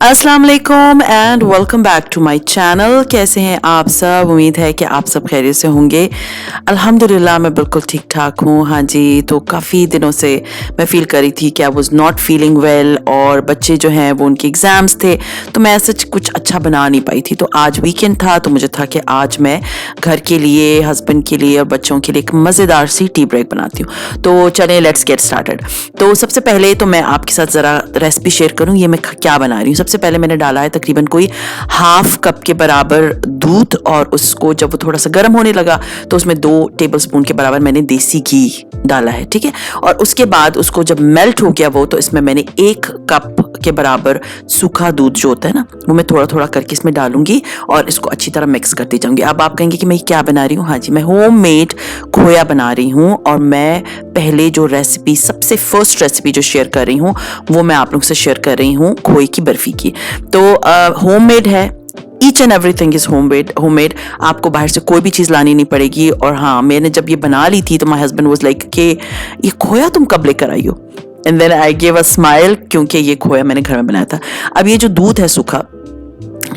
अस्सलाम वालेकुम and welcome back to my channel. कैसे हैं आप सब? उम्मीद है कि आप सब खैरियत से होंगे। अल्हम्दुलिल्लाह मैं बिल्कुल ठीक ठाक हूँ। हाँ जी, तो काफ़ी दिनों से मैं फील कर रही थी कि I was not feeling well और बच्चे जो हैं वो उनके एग्ज़ाम्स थे, तो मैं सच कुछ अच्छा बना नहीं पाई थी। तो आज वीकेंड था तो मुझे था कि आज मैं घर के लिए, हस्बैंड के लिए और बच्चों के लिए एक मज़ेदार सी टी ब्रेक बनाती हूँ। तो चलें लेट्स गेट स्टार्टेड। तो सबसे पहले तो मैं आपके साथ ज़रा रेसिपी शेयर करूँ ये मैं क्या बना रही हूँ। सबसे पहले मैंने डाला है तकरीबन कोई हाफ कप के बराबर दूध और उसको जब वो थोड़ा सा गर्म होने लगा तो उसमें 2 टेबलस्पून के बराबर मैंने देसी घी डाला है, ठीक है। और उसके बाद उसको जब मेल्ट हो गया वो, तो इसमें मैंने 1 कप के बराबर सूखा दूध जो होता है ना, वो मैं थोड़ा थोड़ा करके इसमें डालूंगी और इसको अच्छी तरह मिक्स करती जाऊंगी। अब आप कहेंगे कि मैं क्या बना रही हूँ? हाँ जी, मैं होममेड खोया बना रही हूँ और मैं पहले जो रेसिपी, सबसे फर्स्ट रेसिपी जो शेयर कर रही हूँ वो मैं आप लोग से शेयर कर रही हूँ खोए की बर्फी की। तो होममेड है, each and everything is homemade. आपको बाहर से कोई भी चीज़ लानी नहीं पड़ेगी। और हाँ, मैंने जब ये बना ली थी तो माई हस्बैंड वाज लाइक कि ये खोया तुम कब लेकर आई हो? And then I gave a smile, क्योंकि ये खोया मैंने घर में बनाया था। अब ये जो दूध है सूखा,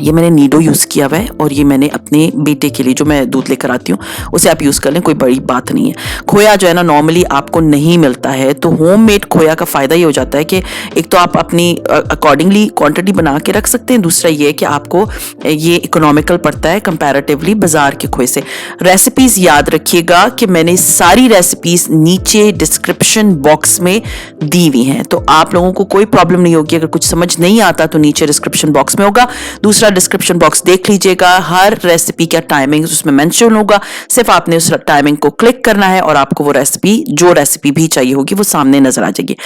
ये मैंने नीडो यूज़ किया हुआ है और ये मैंने अपने बेटे के लिए जो मैं दूध लेकर आती हूँ उसे आप यूज़ कर लें, कोई बड़ी बात नहीं है। खोया जो है ना नॉर्मली आपको नहीं मिलता है, तो होममेड खोया का फ़ायदा ये हो जाता है कि एक तो आप अपनी अकॉर्डिंगली क्वांटिटी बना के रख सकते हैं, दूसरा ये है कि आपको ये इकोनॉमिकल पड़ता है कंपैरेटिवली बाज़ार के खोए से। रेसिपीज़ याद रखिएगा कि मैंने सारी रेसिपीज़ नीचे डिस्क्रिप्शन बॉक्स में दी हुई हैं, तो आप लोगों को कोई प्रॉब्लम नहीं होगी। अगर कुछ समझ नहीं आता तो नीचे डिस्क्रिप्शन बॉक्स में होगा। दूसरा डिस्क्रिप्शन बॉक्स देख लीजिएगा, हर रेसिपी का टाइमिंग उसमें मेंशन होगा। सिर्फ आपने उस टाइमिंग को क्लिक करना है और आपको वो रेसिपी, जो रेसिपी भी चाहिए होगी, वो सामने नजर आ जाएगी।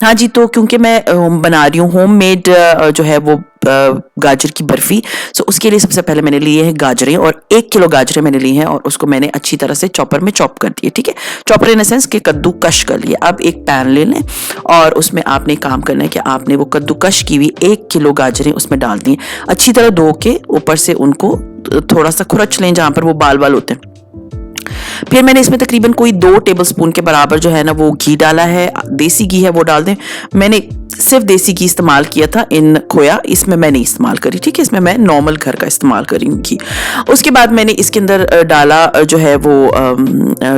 हाँ जी, तो क्योंकि मैं बना रही हूँ होममेड जो है वो गाजर की बर्फी, सो उसके लिए सबसे पहले मैंने लिए हैं गाजरें और 1 किलो गाजरें मैंने ली हैं और उसको मैंने अच्छी तरह से चॉपर में चॉप कर दिए, ठीक है। चॉपर इन द सेंस कि कद्दूकश कर लिया। अब एक पैन ले लें और उसमें आपने काम करना है कि आपने वो कद्दूकश की हुई 1 किलो गाजरें उसमें डाल दी, अच्छी तरह धो के ऊपर से उनको थोड़ा सा खुरच लें जहां पर वो बाल बाल होते हैं। फिर मैंने इसमें तकरीबन कोई 2 टेबलस्पून के बराबर जो है ना वो घी डाला है, देसी घी है वो डाल दें। मैंने सिर्फ देसी घी इस्तेमाल किया था इन खोया, इसमें मैं नहीं इस्तेमाल करी, ठीक है। इसमें मैं नॉर्मल घर का इस्तेमाल करी हूँ घी। उसके बाद मैंने इसके अंदर डाला जो है वो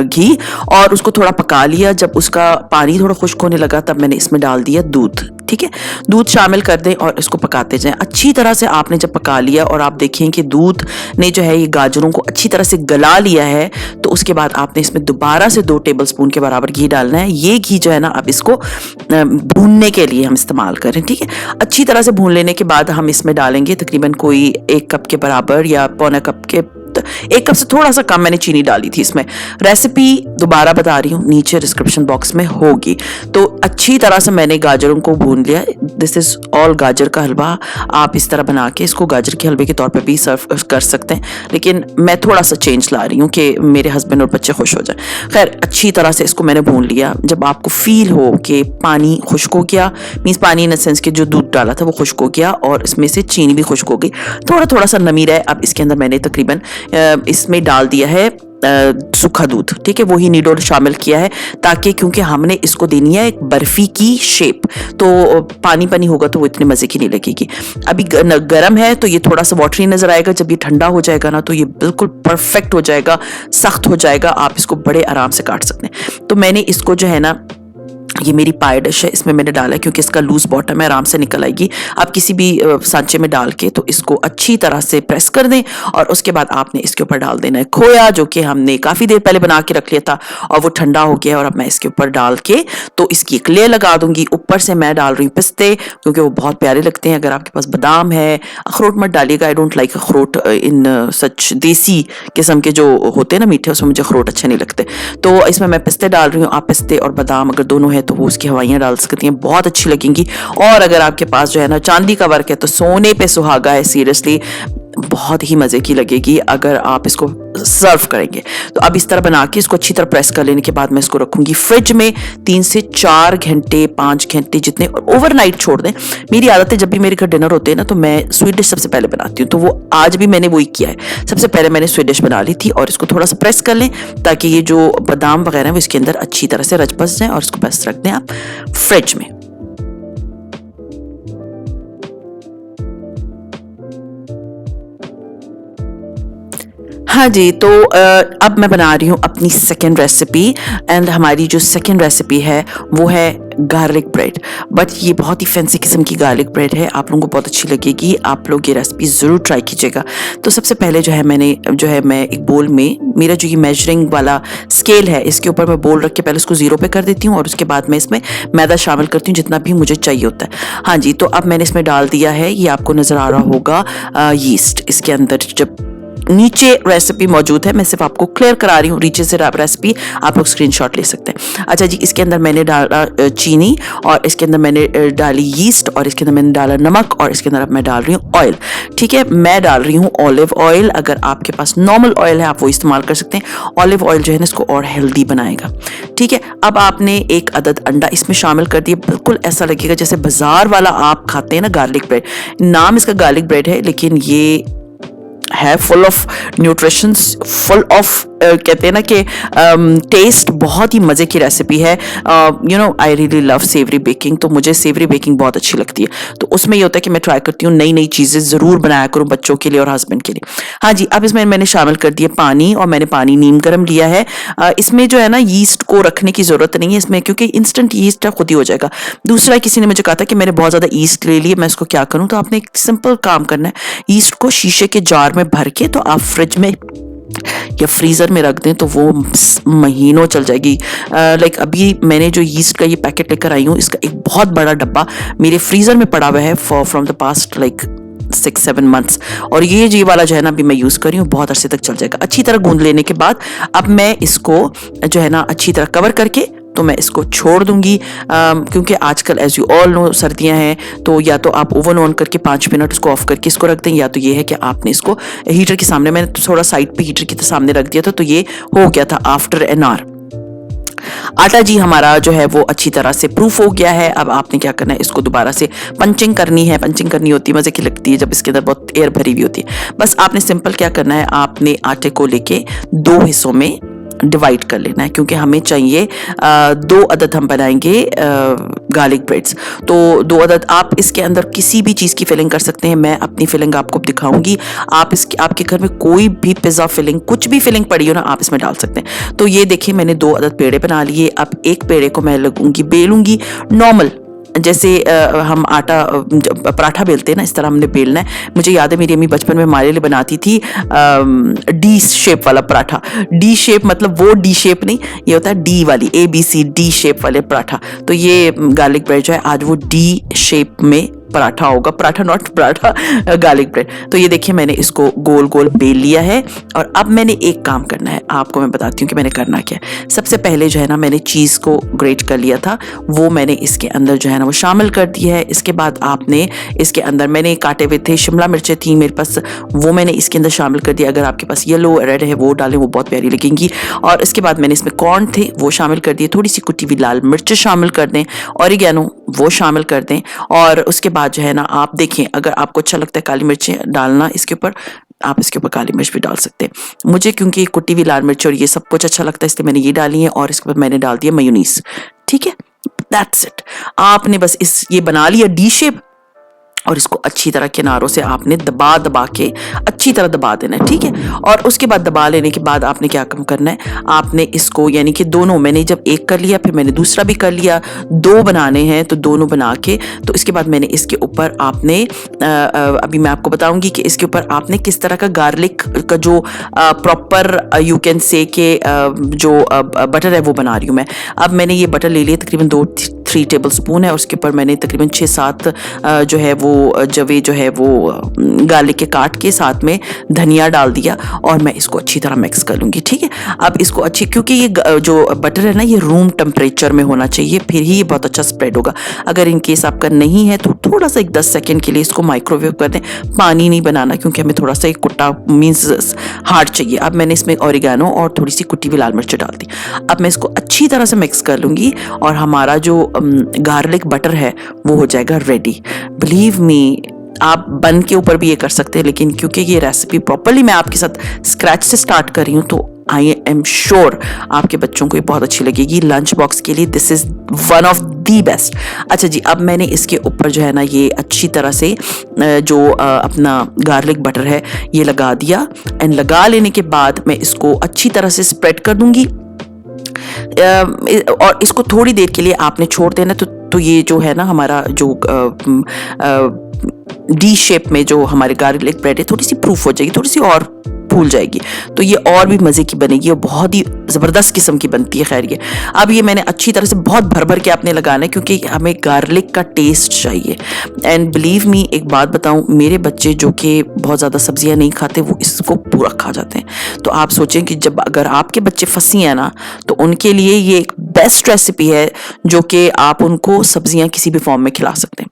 घी और उसको थोड़ा पका लिया। जब उसका पानी थोड़ा खुश्क होने लगा तब मैंने इसमें डाल दिया दूध, ठीक है। दूध शामिल कर दें और इसको पकाते जाएं अच्छी तरह से। आपने जब पका लिया और आप देखें कि दूध ने जो है ये गाजरों को अच्छी तरह से गला लिया है, तो उसके बाद आपने इसमें दोबारा से 2 टेबलस्पून के बराबर घी डालना है। ये घी जो है ना अब इसको भूनने के लिए हम इस्तेमाल करें, ठीक है। अच्छी तरह से भून लेने के बाद हम इसमें डालेंगे तकरीबन कोई 1 कप के बराबर या पौना कप के, 1 कप से थोड़ा सा कम मैंने चीनी डाली थी इसमें। रेसिपी दोबारा बता रही हूँ, नीचे डिस्क्रिप्शन बॉक्स में होगी। तो अच्छी तरह से मैंने गाजरों को भून लिया। दिस इज ऑल गाजर का हलवा। आप इस तरह बना के इसको गाजर के हलवे के तौर पे भी सर्व कर सकते हैं, लेकिन मैं थोड़ा सा चेंज ला रही हूँ कि मेरे हस्बैंड और बच्चे खुश हो जाए। खैर, अच्छी तरह से इसको मैंने भून लिया। जब आपको फील हो कि पानी खुश्क हो गया, मीन्स पानी इन द सेंस कि जो दूध डाला था वो खुश्क हो गया और इसमें से चीनी भी खुश्क हो गई, थोड़ा थोड़ा सा नमी रहे, अब इसके अंदर मैंने तकरीबन इसमें डाल दिया है सूखा दूध, ठीक है। वही नीडो शामिल किया है ताकि, क्योंकि हमने इसको देनी है एक बर्फी की शेप, तो पानी पानी होगा तो वो इतने मजे की नहीं लगेगी। अभी गर्म है तो ये थोड़ा सा वाटरी नजर आएगा। जब ये ठंडा हो जाएगा ना तो ये बिल्कुल परफेक्ट हो जाएगा, सख्त हो जाएगा, आप इसको बड़े आराम से काट सकते हैं। तो मैंने इसको जो है ना, ये मेरी पाई डिश है, इसमें मैंने डाला है क्योंकि इसका लूज बॉटम है, आराम से निकल आएगी। आप किसी भी सांचे में डाल के तो इसको अच्छी तरह से प्रेस कर दें और उसके बाद आपने इसके ऊपर डाल देना है खोया, जो कि हमने काफ़ी देर पहले बना के रख लिया था और वो ठंडा हो गया। और अब मैं इसके ऊपर डाल के तो इसकी एक लेयर लगा दूंगी। ऊपर से मैं डाल रही हूँ पिस्ते, क्योंकि वो बहुत प्यारे लगते हैं। अगर आपके पास बादाम है, अखरोट मत डालिएगा, आई डोंट लाइक अखरोट इन सच। देसी किस्म के जो होते हैं ना मीठे, उसमें मुझे अखरोट अच्छे नहीं लगते। तो इसमें मैं पिस्ते डाल रही हूँ। आप पिस्ते और बादाम अगर दोनों है तो वो उसकी हवाइयाँ डाल सकती हैं, बहुत अच्छी लगेंगी। और अगर आपके पास जो है ना चांदी का वर्क है तो सोने पे सुहागा है, सीरियसली बहुत ही मजे की लगेगी अगर आप इसको सर्व करेंगे। तो अब इस तरह बना के इसको अच्छी तरह प्रेस कर लेने के बाद मैं इसको रखूंगी फ्रिज में 3 से 4 घंटे, 5 घंटे जितने, ओवरनाइट छोड़ दें। मेरी आदत है जब भी मेरे घर डिनर होते हैं ना तो मैं स्वीट डिश सबसे पहले बनाती हूँ, तो वो आज भी मैंने वही किया है। सबसे पहले मैंने स्वीट डिश बना ली थी और इसको थोड़ा सा प्रेस कर लें ताकि ये जो बादाम वगैरह है वो इसके अंदर अच्छी तरह से रच बस जाए और इसको बस रख दें आप फ्रिज में। हाँ जी, तो अब मैं बना रही हूँ अपनी सेकंड रेसिपी एंड हमारी जो सेकंड रेसिपी है वो है गार्लिक ब्रेड। बट ये बहुत ही फैंसी किस्म की गार्लिक ब्रेड है, आप लोगों को बहुत अच्छी लगेगी, आप लोग ये रेसिपी ज़रूर ट्राई कीजिएगा। तो सबसे पहले मैं एक बोल में, मेरा जो ये मेजरिंग वाला स्केल है इसके ऊपर मैं बोल रख के पहले उसको 0 पे कर देती हूँ और उसके बाद मैं इसमें मैदा शामिल करती हूँ जितना भी मुझे चाहिए होता है। हाँ जी, तो अब मैंने इसमें डाल दिया है, ये आपको नज़र आ रहा होगा यीस्ट इसके अंदर, जब नीचे रेसिपी मौजूद है, मैं सिर्फ आपको क्लियर करा रही हूँ, नीचे से रेसिपी आप लोग स्क्रीनशॉट ले सकते हैं। अच्छा जी, इसके अंदर मैंने डाला चीनी और इसके अंदर मैंने डाली यीस्ट और इसके अंदर मैंने डाला नमक और इसके अंदर अब मैं डाल रही हूँ ऑयल। ठीक है, मैं डाल रही हूँ ऑलिव ऑयल, अगर आपके पास नॉर्मल ऑयल है आप वो इस्तेमाल कर सकते हैं। ऑलिव ऑयल जो है ना इसको और हेल्दी बनाएगा। ठीक है, अब आपने एक अदद अंडा इसमें शामिल कर दिया, बिल्कुल ऐसा लगेगा जैसे बाजार वाला आप खाते हैं ना गार्लिक ब्रेड। नाम इसका गार्लिक ब्रेड है लेकिन ये है full of nutritions, full of कहते हैं ना कि टेस्ट, बहुत ही मज़े की रेसिपी है। I really love savoury baking, तो मुझे सेवरी बेकिंग बहुत अच्छी लगती है। तो उसमें ये होता है कि मैं ट्राई करती हूँ नई नई चीज़ें ज़रूर बनाया करूँ बच्चों के लिए और हस्बैंड के लिए। हाँ जी, अब इसमें मैंने शामिल कर दिया पानी और मैंने पानी नीम गर्म लिया है। इसमें जो है ना यीस्ट को रखने की ज़रूरत नहीं है इसमें, क्योंकि इंस्टेंट यीस्ट खुद ही हो जाएगा। दूसरा, किसी ने मुझे कहा था कि मैंने बहुत ज़्यादा ईस्ट ले लिए, मैं इसको क्या करूँ, तो आपने एक सिंपल काम करना है, ईस्ट को शीशे के जार में भर के तो आप फ्रिज में या फ्रीज़र में रख दें तो वो महीनों चल जाएगी। लाइक अभी मैंने जो यीस्ट का ये पैकेट लेकर आई हूँ, इसका एक बहुत बड़ा डब्बा मेरे फ्रीज़र में पड़ा हुआ है from the past like 6-7 months, और ये वाला जो है ना अभी मैं यूज़ कर रही हूँ, बहुत अरसे तक चल जाएगा। अच्छी तरह गूंद लेने के बाद अब मैं इसको जो है ना अच्छी तरह कवर करके तो मैं इसको छोड़ दूंगी, क्योंकि आजकल एज यू ऑल नो सर्दियां हैं, तो या तो आप ओवन ऑन करके 5 मिनट उसको ऑफ करके इसको रख दें, या तो ये है कि आपने इसको हीटर के सामने, मैंने थोड़ा साइड पे हीटर के सामने रख दिया था, तो ये हो गया था आफ्टर एन आवर। आटा जी हमारा जो है वो अच्छी तरह से प्रूफ हो गया है। अब आपने क्या करना है, इसको दोबारा से पंचिंग करनी है। पंचिंग करनी होती है, मजे की लगती है जब इसके अंदर बहुत एयर भरी हुई होती है। बस आपने सिंपल क्या करना है, आपने आटे को लेके 2 हिस्सों में डिवाइड कर लेना है, क्योंकि हमें चाहिए 2 अदद हम बनाएंगे गार्लिक ब्रेड्स। तो 2 अदद आप इसके अंदर किसी भी चीज़ की फिलिंग कर सकते हैं, मैं अपनी फिलिंग आपको दिखाऊंगी। आपके घर में कोई भी पिज़्ज़ा फिलिंग, कुछ भी फिलिंग पड़ी हो ना, आप इसमें डाल सकते हैं। तो ये देखिए मैंने 2 अदद पेड़े बना लिए। अब एक पेड़े को मैं बेलूंगी नॉर्मल, जैसे हम आटा पराठा बेलते हैं ना, इस तरह हमने बेलना है। मुझे याद है मेरी अम्मी बचपन में हमारे लिए बनाती थी डी शेप वाला पराठा। डी शेप मतलब वो डी शेप नहीं, ये होता है डी वाली, ABC डी शेप वाले पराठा। तो ये गार्लिक ब्रेड जो है आज वो डी शेप में पराठा होगा, paratha not paratha, garlic bread. तो ये देखिए मैंने इसको गोल गोल बेल लिया है। और अब मैंने एक काम करना है, आपको मैं बताती हूँ कि मैंने करना क्या है। सबसे पहले जो है ना मैंने चीज़ को ग्रेट कर लिया था, वो मैंने इसके अंदर जो है ना वो शामिल कर दिया है। इसके बाद आपने इसके अंदर, मैंने काटे हुए थे शिमला मिर्चें थी मेरे पास, वो मैंने इसके अंदर शामिल कर दिया। अगर आपके पास येलो रेड है वो डालें, वो बहुत प्यारी लगेंगी। और इसके बाद मैंने इसमें कॉर्न थे वो शामिल कर दिए, थोड़ी सी कुटी हुई लाल मिर्च शामिल कर दें, ऑरिगेनो वो शामिल कर दें। और उसके बाद जो है ना आप देखें, अगर आपको अच्छा लगता है काली मिर्चें डालना इसके ऊपर, आप इसके ऊपर काली मिर्च भी डाल सकते हैं। मुझे क्योंकि कुटी हुई लाल मिर्च और ये सब कुछ अच्छा लगता है इसलिए मैंने ये डाली है। और इसके बाद मैंने डाल दिया मेयोनीज। ठीक है, दैट्स इट। आपने बस ये बना लिया डी शेप, और इसको अच्छी तरह किनारों से आपने दबा के अच्छी तरह दबा देना है। ठीक है, और उसके बाद दबा लेने के बाद आपने क्या काम करना है, आपने इसको यानी कि दोनों, मैंने जब एक कर लिया फिर मैंने दूसरा भी कर लिया, 2 बनाने हैं तो दोनों बना के, तो इसके बाद मैंने इसके ऊपर आपने अभी मैं आपको बताऊंगी कि इसके ऊपर आपने किस तरह का गार्लिक का जो प्रॉपर यू कैन से के जो बटर है वो बना रही हूँ मैं। अब मैंने ये बटर ले लिया, तकरीबन 2-3 टेबल स्पून है, और उसके ऊपर मैंने तकरीबन 6-7 जो है वो जवे जो है वो गार्लिक के काट के साथ में धनिया डाल दिया, और मैं इसको अच्छी तरह मिक्स कर लूँगी। ठीक है, अब इसको अच्छी, क्योंकि ये जो बटर है ना ये रूम टेम्परेचर में होना चाहिए, फिर ही ये बहुत अच्छा स्प्रेड होगा। अगर इन केस आपका नहीं है तो थोड़ा सा एक 10 सेकेंड के लिए इसको माइक्रोवेव कर दें। पानी नहीं बनाना, क्योंकि हमें थोड़ा सा एक कुट्टा मीन्स हार्ड चाहिए। अब मैंने इसमें ऑरिगेनो और थोड़ी सी कुटी हुई लाल मिर्च डाल दी। अब मैं इसको अच्छी तरह से मिक्स कर लूँगी, और हमारा जो गार्लिक बटर है वो हो जाएगा रेडी। बिलीव मी, आप बन के ऊपर भी ये कर सकते हैं, लेकिन क्योंकि ये रेसिपी प्रॉपरली मैं आपके साथ स्क्रैच से स्टार्ट कर रही हूँ तो आई एम श्योर आपके बच्चों को ये बहुत अच्छी लगेगी। लंच बॉक्स के लिए this is one of the best. अच्छा जी, अब मैंने इसके ऊपर जो है ना ये अच्छी तरह से जो अपना गार्लिक बटर है ये लगा दिया। एंड लगा लेने के बाद मैं इसको अच्छी तरह से स्प्रेड कर दूंगी और इसको थोड़ी देर के लिए आपने छोड़ देना। तो ये जो है ना हमारा जो डी शेप में जो हमारे गार्लिक ब्रेड है थोड़ी सी प्रूफ हो जाएगी, थोड़ी सी और फूल जाएगी, तो ये और भी मज़े की बनेगी और बहुत ही ज़बरदस्त किस्म की बनती है। खैर ये अब ये मैंने अच्छी तरह से बहुत भर भर के आपने लगाना है क्योंकि हमें गार्लिक का टेस्ट चाहिए। एंड बिलीव मी, एक बात बताऊं, मेरे बच्चे जो कि बहुत ज़्यादा सब्जियां नहीं खाते वो इसको पूरा खा जाते हैं। तो आप सोचें कि जब अगर आपके बच्चे फंसी हैं ना तो उनके लिए ये एक बेस्ट रेसिपी है जो कि आप उनको सब्जियां किसी भी फॉर्म में खिला सकते हैं।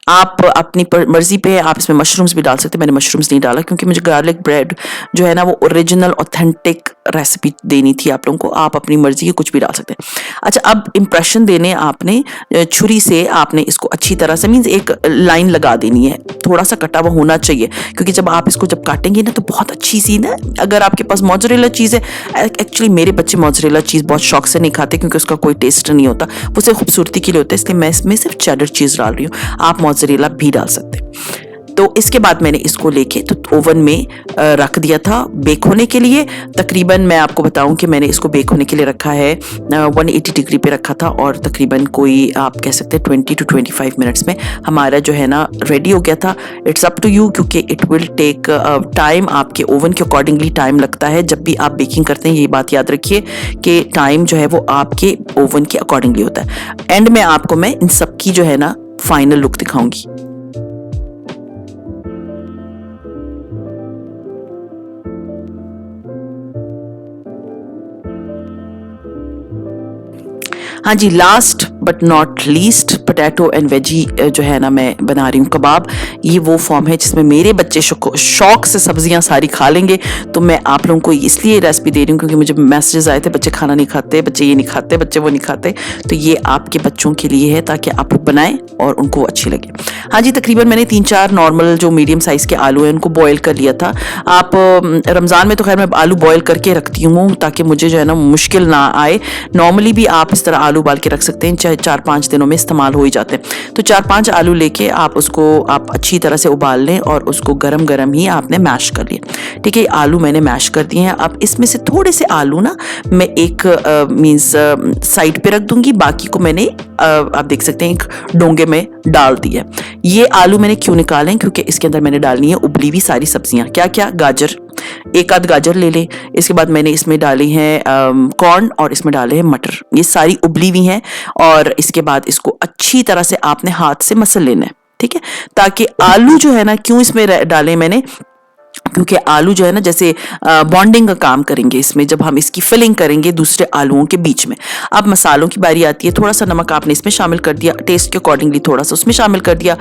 आप अपनी मर्जी पे आप इसमें मशरूम्स भी डाल सकते हैं। मैंने मशरूम्स नहीं डाला क्योंकि मुझे गार्लिक ब्रेड जो है ना वो ओरिजिनल ऑथेंटिक रेसिपी देनी थी आप लोगों को। आप अपनी मर्जी की कुछ भी डाल सकते हैं। अच्छा, अब इंप्रेशन देने आपने छुरी से आपने इसको अच्छी तरह से मीन्स एक लाइन लगा देनी है, थोड़ा सा कटा हुआ होना चाहिए क्योंकि जब आप इसको जब काटेंगे ना तो बहुत अच्छी सी ना, अगर आपके पास मोज़रेला चीज़ है, एक्चुअली मेरे बच्चे मोज़रेला चीज़ बहुत शौक से नहीं खाते क्योंकि उसका कोई टेस्ट नहीं होता, वो सिर्फ खूबसूरती के लिए होता है, इसलिए मैं इसमें सिर्फ चेडर चीज़ डाल रही हूँ। आप मोज़रेला भी डाल सकते हैं। तो इसके बाद मैंने इसको लेके तो ओवन में रख दिया था बेक होने के लिए। तकरीबन मैं आपको बताऊं कि मैंने इसको बेक होने के लिए रखा है 180 डिग्री पे रखा था और तकरीबन कोई आप कह सकते हैं 20 to 25 मिनट्स में हमारा जो है ना रेडी हो गया था। इट्स अप टू यू क्योंकि इट विल टेक टाइम, आपके ओवन के अकॉर्डिंगली टाइम लगता है। जब भी आप बेकिंग करते हैं ये बात याद रखिए कि टाइम जो है वो आपके ओवन के अकॉर्डिंगली होता है। एंड में आपको मैं इन सब की जो है ना फाइनल लुक दिखाऊंगी। हाँ जी, last but not least potato and veggie जो है ना मैं बना रही हूँ कबाब। ये वो फॉर्म है जिसमें मेरे बच्चे शौक से सब्जियां सारी खा लेंगे। तो मैं आप लोगों को इसलिए रेसिपी दे रही हूँ क्योंकि मुझे मैसेजेस आए थे बच्चे खाना नहीं खाते, बच्चे ये नहीं खाते, बच्चे वो नहीं खाते। तो ये आपके बच्चों के लिए है ताकि आप लोग बनाएं और उनको अच्छी लगे। हाँ जी, तकरीबन मैंने 3-4 नॉर्मल जो मीडियम साइज़ के आलू हैं उनको बॉयल कर लिया था। आप रमज़ान में तो खैर मैं आलू बॉयल करके रखती हूँ ताकि मुझे जो है ना मुश्किल ना आए। नॉर्मली भी आप इस तरह आलू उबाल के रख सकते हैं, चाहे 4-5 दिनों में इस्तेमाल हो ही जाते हैं। तो 4-5 आलू लेके आप उसको आप अच्छी तरह से उबाल लें और उसको गरम गरम ही आपने मैश कर लिया। ठीक है, आलू मैंने मैश कर दिए हैं। अब इसमें से थोड़े से आलू ना मैं एक मीन्स साइड पे रख दूंगी, बाकी को मैंने आप देख सकते हैं एक डोंगे में डाल दिया। ये आलू मैंने क्यों निकाले क्योंकि इसके अंदर मैंने डालनी है उबली हुई सारी सब्जियां। क्या क्या, गाजर, एक आध गाजर ले लें। इसके बाद मैंने इसमें डाली हैं कॉर्न और इसमें डाले हैं मटर, ये सारी उबली हुई हैं। और इसके बाद इसको अच्छी तरह से आपने हाथ से मसल लेना है। ठीक है, ताकि आलू जो है ना, क्यों इसमें डाले मैंने, क्योंकि आलू जो है ना जैसे बॉन्डिंग का काम करेंगे इसमें, जब हम इसकी फिलिंग करेंगे दूसरे आलूओं के बीच में। अब मसालों की बारी आती है। थोड़ा सा नमक आपने इसमें शामिल कर दिया, टेस्ट के अकॉर्डिंगली थोड़ा सा उसमें शामिल कर दिया।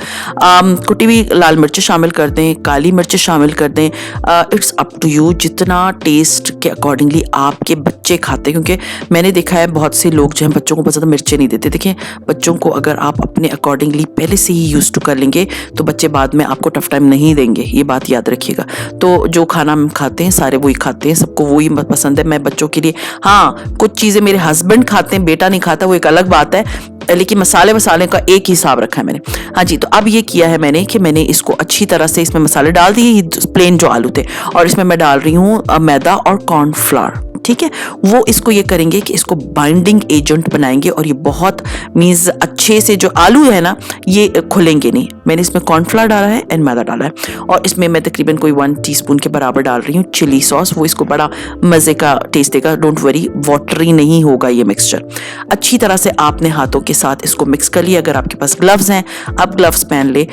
कुटी हुई लाल मिर्चें शामिल कर दें, काली मिर्चें शामिल कर दें। इट्स अप टू यू, जितना टेस्ट के अकॉर्डिंगली आपके बच्चे खाते हैं। क्योंकि मैंने देखा है बहुत से लोग जो है बच्चों को बहुत ज़्यादा मिर्चें नहीं देते। देखें, बच्चों को अगर आप अपने अकॉर्डिंगली पहले से ही यूज टू कर लेंगे तो बच्चे बाद में आपको टफ टाइम नहीं देंगे, ये बात याद रखिएगा। तो जो खाना हम खाते हैं सारे वही खाते हैं, सबको वही पसंद है। मैं बच्चों के लिए, हाँ, कुछ चीज़ें मेरे हस्बैंड खाते हैं, बेटा नहीं खाता, वो एक अलग बात है, लेकिन मसाले का एक ही हिसाब रखा है मैंने। हाँ जी, तो अब ये किया है मैंने कि मैंने इसको अच्छी तरह से इसमें मसाले डाल दिए, प्लेन जो आलू थे, और इसमें मैं डाल रही हूँ मैदा और कॉर्नफ्लावर। ठीक है, वो इसको ये करेंगे कि इसको बाइंडिंग एजेंट बनाएंगे और ये बहुत मीन्स अच्छे से जो आलू है ना ये खुलेंगे नहीं। मैंने इसमें कॉर्नफ्लावर डाला है एंड मैदा डाला है और इसमें मैं तकरीबन कोई 1 टीस्पून के बराबर डाल रही हूँ चिली सॉस। वो इसको बड़ा मज़े का टेस्ट देगा, डोंट वरी, वाटरी नहीं होगा ये मिक्सचर। अच्छी तरह से आपने हाथों के साथ इसको मिक्स कर लिया। अगर आपके पास ग्लव्स हैं आप ग्लव्स पहन ले।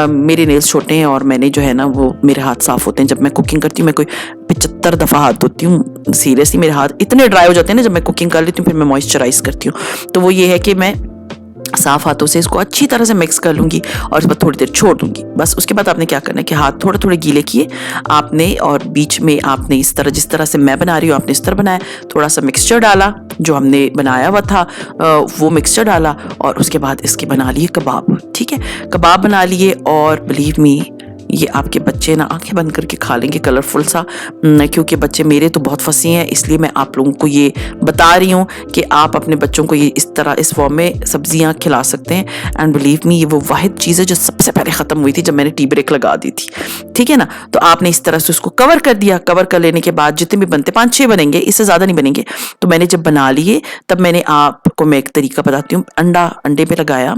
मेरे नेल्स छोटे हैं और मैंने जो है ना वो मेरे हाथ साफ़ होते हैं। जब मैं कुकिंग करती हूँ मैं कोई 75 दफ़ा हाथ धोती हूँ, सीरियसली मेरे हाथ इतने ड्राई हो जाते हैं ना जब मैं कुकिंग कर लेती हूँ, फिर मैं मॉइस्चराइज करती हूँ। तो वो ये है कि मैं साफ हाथों से इसको अच्छी तरह से मिक्स कर लूँगी और इस पर थोड़ी देर छोड़ दूँगी। बस उसके बाद आपने क्या करना है कि हाथ थोड़े थोड़े गीले किए आपने और बीच में आपने इस तरह, जिस तरह से मैं बना रही हूँ आपने इस तरह बनाया, थोड़ा सा मिक्सचर डाला जो हमने बनाया हुआ था, वो मिक्सचर डाला और उसके बाद इसके बना लिए कबाब। ठीक है, कबाब बना लिए और बिलीव मी ये आपके बच्चे ना आंखें बंद करके खा लेंगे, कलरफुल सा। क्योंकि बच्चे मेरे तो बहुत फंसी हैं, इसलिए मैं आप लोगों को ये बता रही हूँ कि आप अपने बच्चों को ये इस तरह इस फॉर्म में सब्जियाँ खिला सकते हैं। एंड बिलीव मी, ये वो वाहिद चीज़ है जो सबसे पहले ख़त्म हुई थी जब मैंने टी ब्रेक लगा दी थी, ठीक है ना। तो आपने इस तरह से उसको कवर कर दिया। कवर कर लेने के बाद जितने भी बनते 5-6 बनेंगे, इससे ज़्यादा नहीं बनेंगे। तो मैंने जब बना लिए तब मैंने आपको मैं एक तरीका बताती हूँ। अंडे पे लगाया,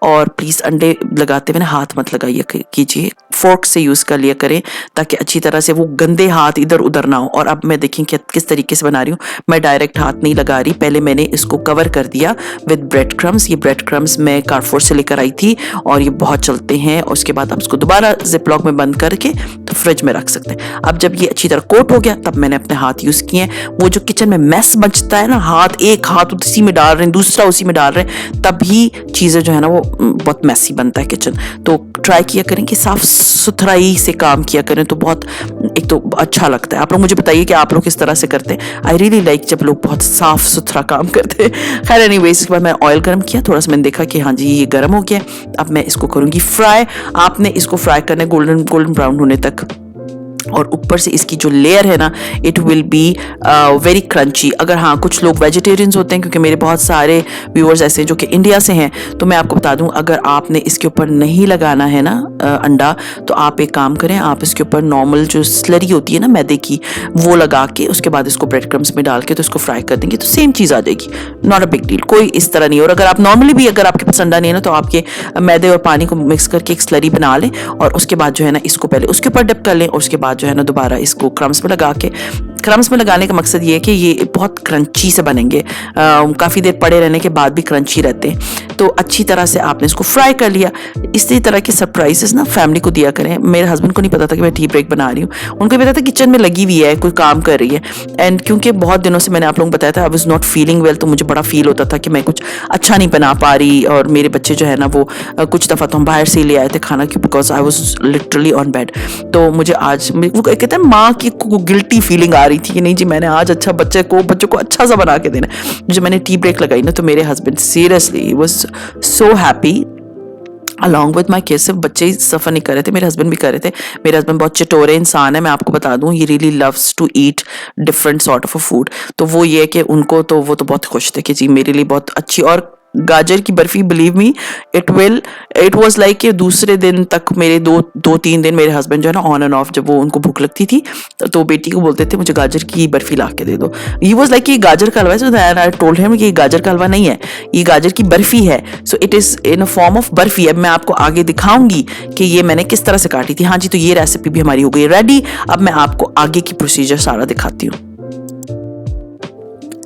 और प्लीज़ अंडे लगाते हुए हाथ मत लगाइए कीजिए, फोर्क से यूज़ कर लिया करें ताकि अच्छी तरह से वो गंदे हाथ इधर उधर ना हो। और अब मैं देखें कि किस तरीके से बना रही हूँ। मैं डायरेक्ट हाथ नहीं लगा रही, पहले मैंने इसको कवर कर दिया विद ब्रेड क्रम्स। ये ब्रेड क्रम्स मैं कारफोर से लेकर आई थी और ये बहुत चलते हैं। और उसके बाद आप इसको दोबारा जिप लॉक में बंद करके तो फ्रिज में रख सकते हैं। अब जब ये अच्छी तरह कोट हो गया तब मैंने अपने हाथ यूज़ किए। वो जो किचन में मैस बचता है ना, हाथ एक हाथ उसी में डाल रहे हैं, दूसरा उसी में डाल रहे हैं, तभी चीज़ें जो है ना वो बहुत मैसी बनता है किचन। तो ट्राई किया करें कि साफ सुथराई से काम किया करें, तो बहुत एक तो अच्छा लगता है। आप लोग मुझे बताइए कि आप लोग किस तरह से करते हैं। आई रियली लाइक जब लोग बहुत साफ सुथरा काम करते हैं। खैर एनीवेज, इसके बाद मैं ऑयल गर्म किया, थोड़ा सा मैंने देखा कि हाँ जी ये गर्म हो गया। अब मैं इसको करूँगी फ्राई। आपने इसको फ्राई करना है गोल्डन गोल्डन ब्राउन होने तक। और ऊपर से इसकी जो लेयर है ना, it will be very crunchy. अगर हाँ कुछ लोग वेजिटेरियंस होते हैं, क्योंकि मेरे बहुत सारे व्यूअर्स ऐसे हैं जो कि इंडिया से हैं, तो मैं आपको बता दूं, अगर आपने इसके ऊपर नहीं लगाना है ना अंडा, तो आप एक काम करें, आप इसके ऊपर नॉर्मल जो स्लरी होती है ना मैदे की, वो लगा के उसके बाद इसको ब्रेड क्रम्स में डाल के तो इसको फ्राई कर देंगे तो सेम चीज़ आ जाएगी। नॉट अ बिग डील, कोई इस तरह नहीं। और अगर आप नॉर्मली भी अगर आपके पास अंडा नहीं है ना, तो आप ये मैदे और पानी को मिक्स करके एक स्लरी बना लें और उसके बाद जो है ना इसको पहले उसके ऊपर डिप कर लें और उसके बाद जो है ना दोबारा इसको क्रम्स में लगा के। क्रम्स में लगाने का मकसद ये है कि ये बहुत क्रंची से बनेंगे, काफ़ी देर पड़े रहने के बाद भी क्रंची रहते हैं। तो अच्छी तरह से आपने इसको फ्राई कर लिया। इसी तरह के सरप्राइजेस ना फैमिली को दिया करें। मेरे हस्बैंड को नहीं पता था कि मैं टी ब्रेक बना रही हूँ, उनको पता था किचन में लगी हुई है, कोई काम कर रही है। एंड क्योंकि बहुत दिनों से मैंने आप लोगों को बताया था I was not feeling well, तो मुझे बड़ा फील होता था कि मैं कुछ अच्छा नहीं बना पा रही। और मेरे बच्चे जो है ना वो कुछ दफ़ा तो हम बाहर से ही ले आए थे खाना, क्यों, because I was literally on bed. तो मुझे आज वो कहते हैं माँ की गिल्टी फीलिंग आ रही थी कि नहीं जी मैंने आज अच्छा बच्चों को अच्छा सा बना के देना। जब मैंने टी ब्रेक लगाई ना, तो मेरे husband seriously was so happy along with my kids. सिर्फ बच्चे ही सफ़र नहीं कर रहे थे, मेरे हस्बैंड भी कर रहे थे। मेरे हस्बैंड बहुत चटोरे इंसान है, मैं आपको बता दूं, he really loves to eat different sort of a food. तो वो ये है कि उनको तो वो तो बहुत खुश थे कि जी मेरे लिए बहुत अच्छी। और गाजर की barfi, believe me, it was like कि दूसरे दिन तक मेरे 2-3 दिन मेरे हस्बैंड जो है ना ऑन एंड ऑफ, जब वो उनको भूख लगती थी तो बेटी को बोलते थे मुझे गाजर की बर्फी ला के दे दो। ही वाज लाइक कि गाजर का हलवा है। आई टोल्ड हिम कि ये गाजर का हलवा नहीं है, ये गाजर की बर्फी है। So it is in a form of barfi. अब मैं आपको आगे दिखाऊंगी कि ये मैंने किस तरह से काटी थी। हाँ जी, तो ये रेसिपी भी हमारी हो गई रेडी। अब मैं आपको आगे की प्रोसीजर सारा दिखाती हूँ।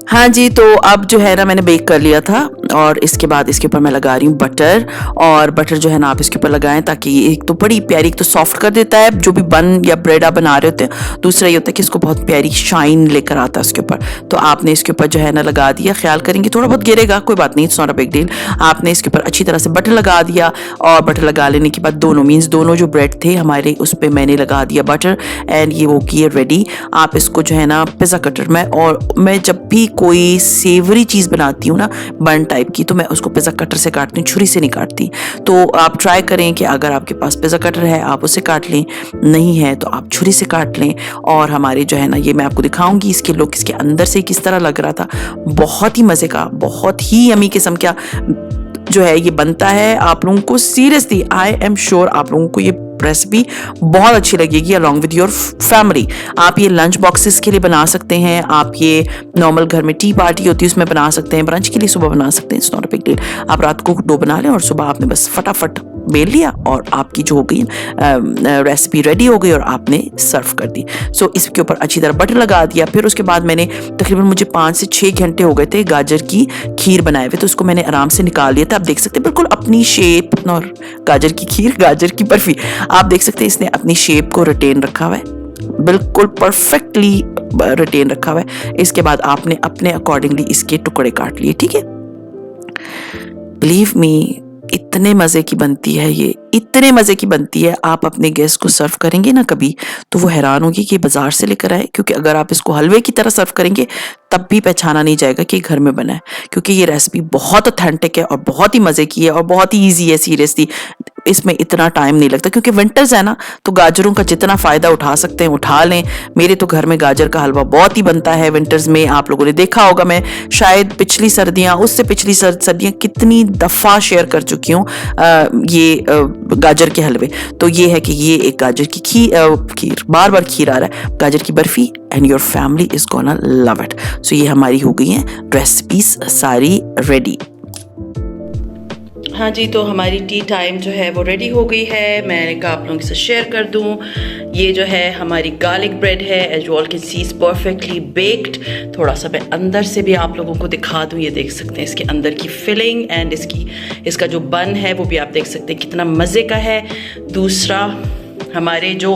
हाँ जी, तो अब जो है ना मैंने बेक कर लिया था और इसके बाद इसके ऊपर मैं लगा रही हूँ बटर। और बटर जो है ना आप इसके ऊपर लगाएं ताकि ये एक तो बड़ी प्यारी, एक तो सॉफ्ट कर देता है जो भी बन या ब्रेड आप बना रहे होते हैं। दूसरा ये होता है कि इसको बहुत प्यारी शाइन लेकर आता है उसके ऊपर। तो आपने इसके ऊपर जो है ना लगा दिया। ख्याल करेंगे थोड़ा बहुत गिरेगा, कोई बात नहीं, it's not a big deal. आपने इसके ऊपर अच्छी तरह से बटर लगा दिया और बटर लगा लेने के बाद दोनों जो ब्रेड थे हमारे उस पर मैंने लगा दिया बटर एंड ये वो किए रेडी। आप इसको जो है ना पिज़्ज़ा कटर में, और मैं जब भी कोई सेवरी चीज़ बनाती हूँ ना बन टाइप की, तो मैं उसको पिज़्ज़ा कटर से काटती हूँ, छुरी से नहीं काटती। तो आप ट्राई करें कि अगर आपके पास पिज़्ज़ा कटर है आप उसे काट लें, नहीं है तो आप छुरी से काट लें। और हमारे जो है ना ये मैं आपको दिखाऊंगी इसके लुक इसके अंदर से किस तरह लग रहा था। बहुत ही मज़े का, बहुत ही यमी किस्म का जो है ये बनता है। आप लोगों को सीरियसली आई एम श्योर आप लोगों को ये रेसिपी बहुत अच्छी लगेगी अलॉन्ग विद योर फैमिली। आप ये लंच बॉक्सेस के लिए बना सकते हैं, आप ये नॉर्मल घर में टी पार्टी होती है उसमें बना सकते हैं, ब्रंच के लिए सुबह बना सकते हैं, it's not a big deal. आप रात को डो बना लें और सुबह आपने बस फटाफट बेल लिया और आपकी जो हो गई रेसिपी रेडी हो गई और आपने सर्व कर दी। सो इसके ऊपर अच्छी तरह बटर लगा दिया। फिर उसके बाद मैंने तकरीबन मुझे 5 से 6 घंटे हो गए थे गाजर की खीर बनाए हुए, तो उसको मैंने आराम से निकाल लिया था। आप देख सकते हैं बिल्कुल अपनी शेप, और गाजर की खीर, गाजर की बर्फी, आप देख सकते हैं इसने अपनी शेप को रिटेन रखा हुआ है, बिल्कुल परफेक्टली रिटेन रखा हुआ है। इसके बाद आपने अपने अकॉर्डिंगली इसके टुकड़े काट लिए, ठीक है। बिलीव मी इतने मज़े की बनती है ये, इतने मज़े की बनती है, आप अपने गेस्ट को सर्व करेंगे ना कभी, तो वो हैरान होगी कि बाज़ार से लेकर आए, क्योंकि अगर आप इसको हलवे की तरह सर्व करेंगे तब भी पहचाना नहीं जाएगा कि घर में बना है, क्योंकि ये रेसिपी बहुत ऑथेंटिक है और बहुत ही मज़े की है और बहुत ही ईजी है। सीरियसली इसमें इतना टाइम नहीं लगता, क्योंकि विंटर्स है ना, तो गाजरों का जितना फ़ायदा उठा सकते हैं उठा लें। मेरे तो घर में गाजर का हलवा बहुत ही बनता है विंटर्स में। आप लोगों ने देखा होगा, मैं शायद पिछली सर्दियाँ, उससे पिछली सर्दियाँ कितनी दफ़ा शेयर कर चुकी हूँ गाजर के हलवे। तो ये है कि ये एक गाजर की खीर, बार बार खीर आ रहा है, गाजर की बर्फ़ी, and your family is gonna love it. So ये हमारी हो गई हैं रेसिपीज़ सारी रेडी। हाँ जी, तो हमारी टी टाइम जो है वो रेडी हो गई है। मैंने कहा आप लोगों के साथ शेयर कर दूँ। ये जो है हमारी गार्लिक ब्रेड है, as you all can see is perfectly baked. थोड़ा सा मैं अंदर से भी आप लोगों को दिखा दूँ, ये देख सकते हैं इसके अंदर की फिलिंग एंड इसका जो बन है वो भी आप देख सकते हैं कितना मज़े का है। दूसरा, हमारे जो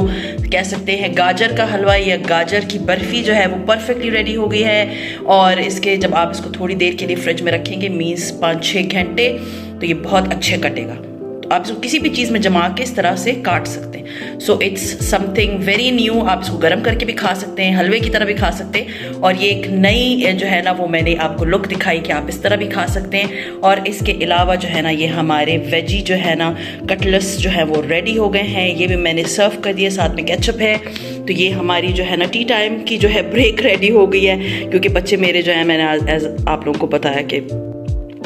कह सकते हैं गाजर का हलवा या गाजर की बर्फ़ी जो है वो परफेक्टली रेडी हो गई है। और इसके जब आप इसको थोड़ी देर के लिए फ्रिज में रखेंगे, मीन्स 5-6 घंटे, तो ये बहुत अच्छे कटेगा। तो आप इसको किसी भी चीज़ में जमा के इस तरह से काट सकते हैं। So it's something very new. आप इसको गर्म करके भी खा सकते हैं, हलवे की तरह भी खा सकते हैं। और ये एक नई जो है ना, वो मैंने आपको लुक दिखाई कि आप इस तरह भी खा सकते हैं। और इसके अलावा जो है ना, ये हमारे वेजी जो है ना कटलेट्स जो है वो रेडी हो गए हैं। ये भी मैंने सर्व कर दिया, साथ में केचप है। तो ये हमारी जो है ना टी टाइम की जो है ब्रेक रेडी हो गई है, क्योंकि बच्चे मेरे जो है, मैंने एज आप लोगों को बताया कि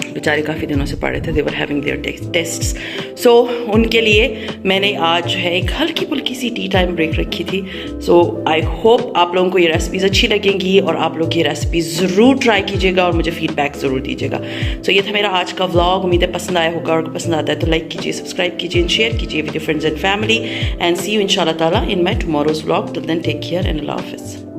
बेचारे काफ़ी दिनों से पढ़े थे, दे वर हैविंग देयर टेस्ट्स। सो उनके लिए मैंने आज जो है एक हल्की फुल्की सी टी टाइम ब्रेक रखी थी। सो आई होप आप लोगों को ये रेसिपीज़ अच्छी लगेंगी और आप लोग ये रेसिपीज़ ज़रूर ट्राई कीजिएगा और मुझे फीडबैक ज़रूर दीजिएगा। सो ये था मेरा आज का व्लॉग। उम्मीद है पसंद आया होगा, और पसंद आता है तो लाइक कीजिए, सब्सक्राइब कीजिए, शेयर कीजिए with your friends and family. And see you इंशाल्लाह ताला in my tomorrow's vlog. Till then take care and अल्लाह हाफिज़।